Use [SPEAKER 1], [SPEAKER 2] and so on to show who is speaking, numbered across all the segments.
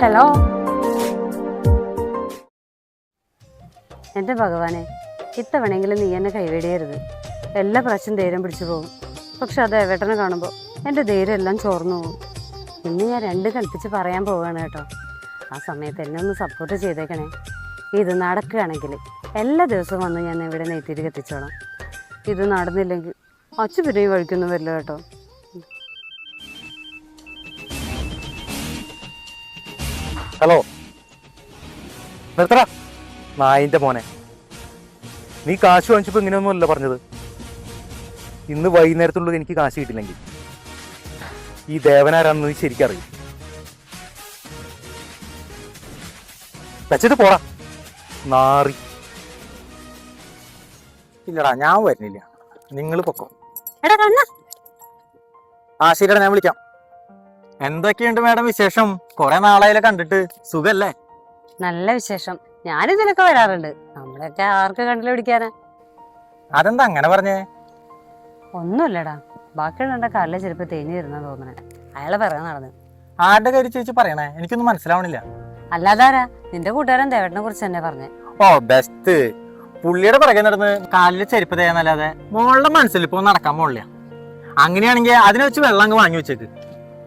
[SPEAKER 1] Hello. എൻ്റെ ഭഗവാനെ, ഇത്തവണെങ്കിലും നീ എന്നെ കൈവേടിയരുത്. എല്ലാ പ്രാവശ്യം ധൈര്യം പിടിച്ചു പോകും. പക്ഷെ അത് ഏവേട്ടനെ കാണുമ്പോൾ എൻ്റെ ധൈര്യം എല്ലാം ചോർന്നു പോകും. ഇന്ന് ഞാൻ രണ്ട് കൽപ്പിച്ച് പറയാൻ പോവുകയാണ് കേട്ടോ. ആ സമയത്ത് എന്നെ ഒന്ന് സപ്പോർട്ട് ചെയ്തേക്കണേ. ഇത് നടക്കുകയാണെങ്കിൽ എല്ലാ ദിവസവും വന്ന് ഞാൻ ഇവിടെ നെയ്ത്തിരി കത്തിച്ചോളാം. ഇത് നടന്നില്ലെങ്കിൽ അച്ചു പിന്നെ ഈ വഴിക്കൊന്നും വരില്ല കേട്ടോ.
[SPEAKER 2] ഹലോ, നിർത്തടാ നായിൻ്റെ മോനെ. നീ കാശ് വാങ്ങിച്ചപ്പോൾ ഇങ്ങനെയൊന്നുമല്ല പറഞ്ഞത്. ഇന്ന് വൈകുന്നേരത്തുള്ളത് എനിക്ക് കാശ് കിട്ടില്ലെങ്കിൽ ഈ ദേവനാരാണെന്ന് നീ ശരിക്കറിയും. വെച്ചിട്ട് പോടാ നാറി.
[SPEAKER 3] ഇല്ലടാ, ഞാൻ വരുന്നില്ല, നിങ്ങൾ പൊക്കോ.
[SPEAKER 1] എടാ കണ്ണ.
[SPEAKER 3] ആ ശരിടാ, ഞാൻ വിളിക്കാം. എന്തൊക്കെയുണ്ട് മാഡം വിശേഷം? കുറെ നാളായാലും കണ്ടിട്ട്. സുഖല്ലേ?
[SPEAKER 1] നല്ല വിശേഷം. ഞാനിതിലൊക്കെ വരാറുണ്ട്. നമ്മളൊക്കെ ആർക്ക് കണ്ടില്ല പിടിക്കാനാ.
[SPEAKER 3] അതെന്താ അങ്ങനെ പറഞ്ഞേ?
[SPEAKER 1] ഒന്നുമില്ലടാ, ബാക്കിയുള്ള കാലിലെ ചെരുപ്പ് തേഞ്ഞു തരുന്ന തോന്നണേ. അയാളെ പറയാൻ നടന്ന്.
[SPEAKER 3] ആരുടെ കാര്യം ചേച്ചി പറയണേ? എനിക്കൊന്നും മനസ്സിലാവണില്ല.
[SPEAKER 1] അല്ലാതാരാ? നിന്റെ കൂട്ടുകാരൻ ദേവേട്ടനെ കുറിച്ച് തന്നെ പറഞ്ഞേ.
[SPEAKER 3] ഓ ബെസ്റ്റ്. പുള്ളിയുടെ പുറകെ നടന്ന് കാലില് ചെരുപ്പ് തേയാന്നല്ലാതെ മോളുടെ മനസ്സിൽ ഇപ്പൊ നടക്കാൻ പോണില്ല. അങ്ങനെയാണെങ്കിൽ അതിനെ വെച്ച് വെള്ളം അങ്ങ് വാങ്ങി വെച്ചേക്ക്.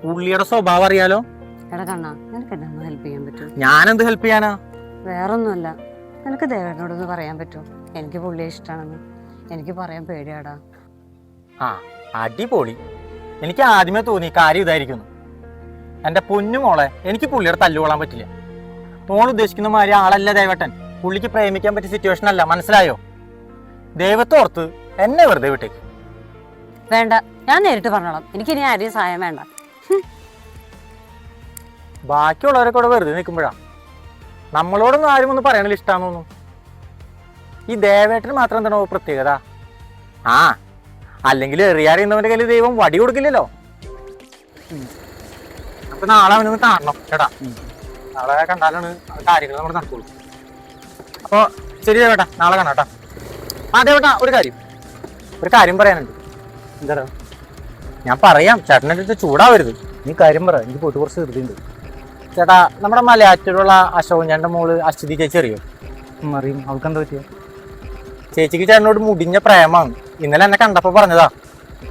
[SPEAKER 3] പുള്ളിയുടെ സ്വഭാവം അറിയാലോ.
[SPEAKER 1] എടാ കണ്ണാ, നിനക്ക് എന്നെ ഒന്ന് ഹെൽപ്പ് ചെയ്യാൻ പറ്റുമോ?
[SPEAKER 3] ഞാനെന്ത് ഹെൽപ്പ് ചെയ്യാനാ?
[SPEAKER 1] വേറൊന്നുമല്ല, നിനക്ക് ദേവേട്ടനോടൊന്ന് പറയാൻ പറ്റുമോ? എനിക്ക് പുള്ളിയെ ഇഷ്ടമാണെന്ന്. എനിക്ക് പറയാൻ പേടിയാടാ.
[SPEAKER 3] ആ അടിപൊളി. എനിക്ക് ആദ്യമേ തോന്നി കാര്യം ഇതായിരിക്കുന്നു. എന്റെ പൊന്നു മോളെ, എനിക്ക് പുള്ളിയുടെ തല്ലുകൊള്ളാൻ പറ്റില്ല. മോൾ ഉദ്ദേശിക്കുന്ന മാതിരി ആളല്ല ദേവേട്ടൻ. പുള്ളിക്ക് പ്രേമിക്കാൻ പറ്റിയ സിറ്റുവേഷൻ അല്ല, മനസ്സിലായോ? ദൈവത്തോർത്ത് എന്നെ വെറുതെ വിട്ടേക്ക്.
[SPEAKER 1] വേണ്ട, ഞാൻ നേരിട്ട് പറഞ്ഞോളാം. എനിക്കിനി ആരെയും സഹായം വേണ്ട.
[SPEAKER 3] ബാക്കിയുള്ളവരൊക്കെ ഇവിടെ വെറുതെ നിൽക്കുമ്പോഴാ നമ്മളോടൊന്നും ആരും ഒന്നും പറയണില്ല ഇഷ്ടാന്നൊന്നും. ഈ ദേവേട്ടന് മാത്രം എന്താണോ പ്രത്യേകത? ആ അല്ലെങ്കിൽ എറിയാറിയുന്നവന്റെ കയ്യിൽ ദൈവം വടി കൊടുക്കില്ലല്ലോ. അപ്പൊ നാളെ അവനൊന്ന് കാണണം ചേട്ടാ. നാളെ കണ്ടാലാണ് കാര്യങ്ങൾ നമ്മൾ നടക്കുള്ളൂ. അപ്പൊ ശരി ദേവേട്ടാ, നാളെ കാണാം കേട്ടാ. ആ ദേവേട്ടാ, ഒരു കാര്യം പറയാനുണ്ട്.
[SPEAKER 2] എന്താടാ?
[SPEAKER 3] ഞാൻ പറയാം, ചേട്ടൻ്റെ അടുത്ത് ചൂടാവരുത്.
[SPEAKER 2] നീ കാര്യം പറ, എനിക്ക് പോയിട്ട് കുറച്ച് ധൃതിയുണ്ട്.
[SPEAKER 3] ചേട്ടാ, നമ്മുടെ മലയാറ്റൂരുള്ള അശോകൻ ചേട്ടൻ്റെ മോള് അശ്വതി ചേച്ചി അറിയോ?
[SPEAKER 2] അറിയും. അവൾക്ക് എന്താ പറ്റിയ?
[SPEAKER 3] ചേച്ചിക്ക് ചേട്ടനോട് മുടിഞ്ഞ പ്രേമാണ്. ഇന്നലെ എന്നെ കണ്ടപ്പോ പറഞ്ഞതാ.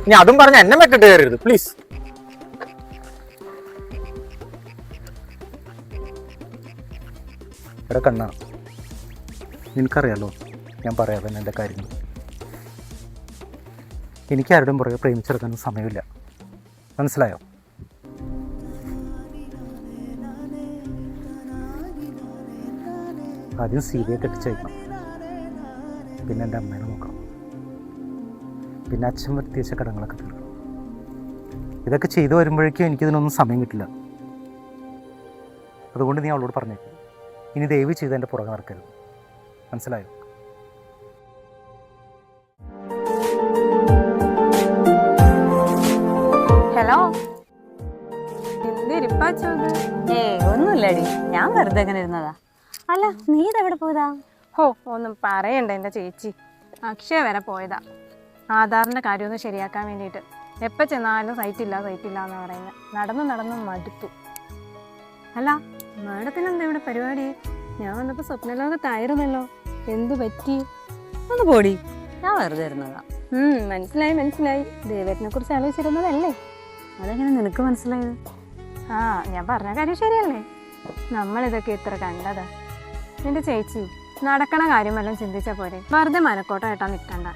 [SPEAKER 3] ഇനി അതും പറഞ്ഞ് എന്നെ മെക്കിട്ട് കയറരുത് പ്ലീസ്.
[SPEAKER 2] എടാ കണ്ണ, നിനക്കറിയാലോ ഞാൻ പറയാതെ എൻ്റെ കാര്യങ്ങൾ. എനിക്ക് ആരുടെയും പുറകെ പ്രേമിച്ചെടുക്കാനും സമയമില്ല, മനസ്സിലായോ? ആദ്യം സീരിയെ കെട്ടിച്ചയക്കണം, പിന്നെ എൻ്റെ അമ്മേനെ നോക്കണം, പിന്നെ അച്ഛൻ വരുത്തിവെച്ച കടങ്ങളൊക്കെ തീർക്കണം. ഇതൊക്കെ ചെയ്തു വരുമ്പോഴേക്കും എനിക്കിതിനൊന്നും സമയം കിട്ടില്ല. അതുകൊണ്ട് നീ അവളോട് പറഞ്ഞേക്കും, ഇനി ദയവ് ചെയ്ത് എൻ്റെ പുറകെ നടക്കരുത്, മനസ്സിലായോ?
[SPEAKER 4] ഹലോ, എന്തിരിപ്പാച്ചത്?
[SPEAKER 1] ഒന്നുമില്ലടി, ഞാൻ വെറുതെ എങ്ങനെ ഇരുന്നതാ. അല്ല, നീ ഇതെവിടെ പോയതാ?
[SPEAKER 4] ഹോ, ഒന്നും പറയണ്ട എൻ്റെ ചേച്ചി. അക്ഷയ വരെ പോയതാ ആധാറിൻ്റെ കാര്യമൊന്ന് ശരിയാക്കാൻ വേണ്ടിയിട്ട്. എപ്പോൾ ചെന്നാലും സൈറ്റില്ല എന്ന് പറയുന്നത്. നടന്ന് മടുത്തു. അല്ല, മാഡത്തിന് എന്താ ഇവിടെ പരിപാടി? ഞാൻ വന്നപ്പോൾ സ്വപ്നലോകത്തായിരുന്നല്ലോ, എന്തു പറ്റി?
[SPEAKER 1] ഒന്ന് പോടി, ഞാൻ വെറുതെ ഇരുന്നതാ.
[SPEAKER 4] മനസ്സിലായി. ദേവേട്ടനെ കുറിച്ച് ആലോചിച്ചിരുന്നതല്ലേ?
[SPEAKER 1] അതെങ്ങനെ നിനക്ക് മനസ്സിലായത്?
[SPEAKER 4] ആ, ഞാൻ പറഞ്ഞ കാര്യം ശരിയല്ലേ? നമ്മളിതൊക്കെ ഇത്ര കണ്ടതാ. എൻ്റെ ചേച്ചി, നടക്കണ കാര്യമെല്ലാം ചിന്തിച്ച പോരെ. വെറുതെ മനക്കോട്ടായിട്ടാ നിൽക്കണ്ട.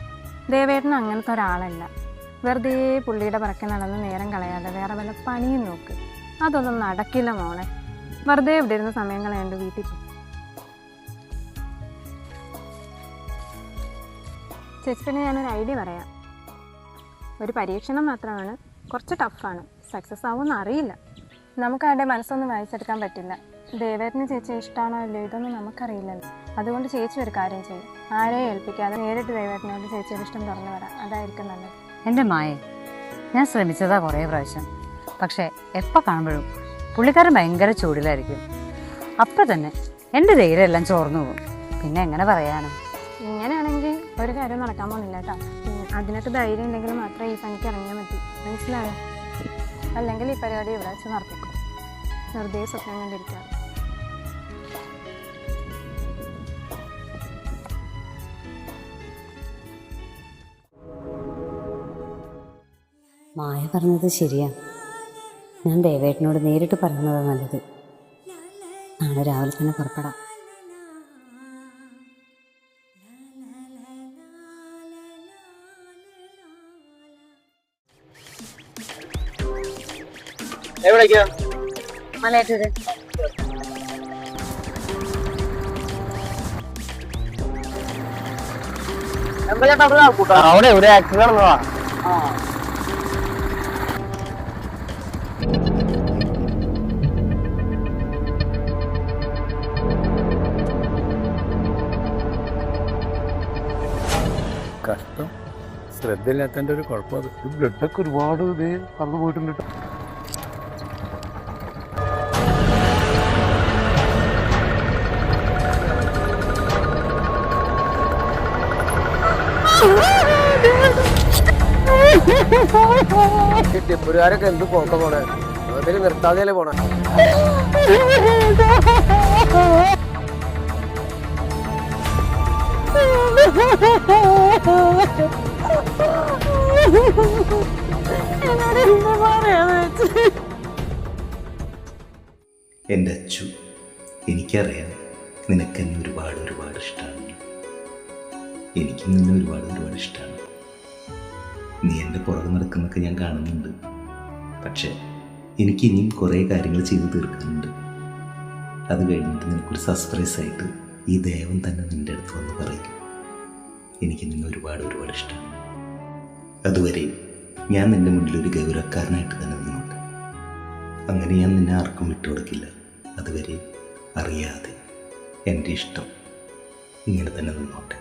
[SPEAKER 4] ദേവേട്ടൻ അങ്ങനത്തെ ഒരാളല്ല. വെറുതെ പുള്ളിയുടെ പിറക്കെ നടന്ന് നേരം കളയാതെ വേറെ വല്ല പണിയും നോക്ക്. അതൊന്നും നടക്കില്ല മോളെ. വെറുതെ ഇവിടെ ഇരുന്ന സമയം കളയാണ്ട് വീട്ടിൽ പോകും. ചേച്ചി, പിന്നെ ഞാനൊരു ഐഡിയ പറയാം. ഒരു പരീക്ഷണം മാത്രമാണ്, കുറച്ച് ടഫാണ്. സക്സസ് ആവുമെന്ന് അറിയില്ല. നമുക്ക് ആരുടെ മനസ്സൊന്നും വായിച്ചെടുക്കാൻ പറ്റില്ല. ദേവേട്ടന് ചേച്ചി ഇഷ്ടമാണോ ഇല്ലയോ ഇതൊന്നും നമുക്കറിയില്ലല്ലോ. അതുകൊണ്ട് ചേച്ചി ഒരു കാര്യം ചെയ്യും, ആരെയും ഏൽപ്പിക്കാതെ നേരിട്ട് ദേവേട്ടനോട് ചേച്ചിയുടെ ഇഷ്ടം തുറന്നു വരാം. അതായിരിക്കും നല്ലത്.
[SPEAKER 1] എൻ്റെ മായെ, ഞാൻ ശ്രമിച്ചതാ കുറേ പ്രാവശ്യം. പക്ഷേ എപ്പോൾ കാണുമ്പോഴും പുള്ളിക്കാരൻ ഭയങ്കര ചൂടിലായിരിക്കും. അപ്പം തന്നെ എൻ്റെ ധൈര്യം എല്ലാം ചോർന്നു പോകും. പിന്നെ എങ്ങനെ പറയാനാ?
[SPEAKER 4] ഇങ്ങനെയാണെങ്കിൽ ഒരു കാര്യം നടക്കാൻ പോകുന്നില്ല കേട്ടോ. അതിനൊക്കെ ധൈര്യം ഉണ്ടെങ്കിൽ മാത്രമേ ഈ പണിക്ക് ഇറങ്ങിയാൽ മതി, മനസ്സിലായോ? അല്ലെങ്കിൽ ഈ പരിപാടി ഇവിടെ വെച്ച് നടത്തിക്കും. വെറുതെ സ്വപ്നം കണ്ടിരിക്കാം.
[SPEAKER 1] മായ പറഞ്ഞത് ശരിയാ. ഞാൻ ദേവേട്ടനോട് നേരിട്ട് പറയുന്നതാണ് നല്ലത്. നാളെ രാവിലെ തന്നെ പുറപ്പെടാം.
[SPEAKER 3] എവിടേക്കാ?
[SPEAKER 1] മലയാറ്റൂര്.
[SPEAKER 3] അവിടെ ഒരു ആക്സിഡന്റ് നടന്നതാ.
[SPEAKER 5] കഷ്ടം, ശ്രദ്ധയില്ലാത്തതിൻ്റെ ഒരു കുഴപ്പം. അത്
[SPEAKER 2] ബ്ലഡൊക്കെ ഒരുപാട് ഇതേ പറന്നു പോയിട്ടുണ്ട് കേട്ടോ.
[SPEAKER 6] ടെമ്പുകാരൊക്കെ എന്ത് പോക്ക പോണേ, അതിൽ നിർത്താതെയല്ലേ പോണേ.
[SPEAKER 7] എൻ്റെ അച്ചു, എനിക്കറിയാം നിനക്കെന്നെ ഒരുപാട് ഇഷ്ടമാണ്. എനിക്കും നിന്നെ ഒരുപാട് ഇഷ്ടമാണ്. നീ എൻ്റെ പുറകെ നടക്കുന്നൊക്കെ ഞാൻ കാണുന്നുണ്ട്. പക്ഷേ എനിക്ക് ഇനിയും കുറേ കാര്യങ്ങൾ ചെയ്തു തീർക്കാനുണ്ട്. അത് കഴിഞ്ഞിട്ട് നിനക്കൊരു സർപ്രൈസായിട്ട് ഈ ദേവൻ തന്നെ നിൻ്റെ അടുത്ത് വന്ന് പറയും എനിക്ക് നിന്നെ ഒരുപാട് ഇഷ്ടമാണ്. അതുവരെ ഞാൻ നിൻ്റെ മുന്നിൽ ഒരു ഗൗരവക്കാരനായിട്ട് തന്നെ നിന്നോട്ടെ. അങ്ങനെ ഞാൻ നിന്നെ ആർക്കും വിട്ടുകൊടുക്കില്ല. അതുവരെ അറിയാതെ എൻ്റെ ഇഷ്ടം ഇങ്ങനെ തന്നെ നിന്നോട്ടെ.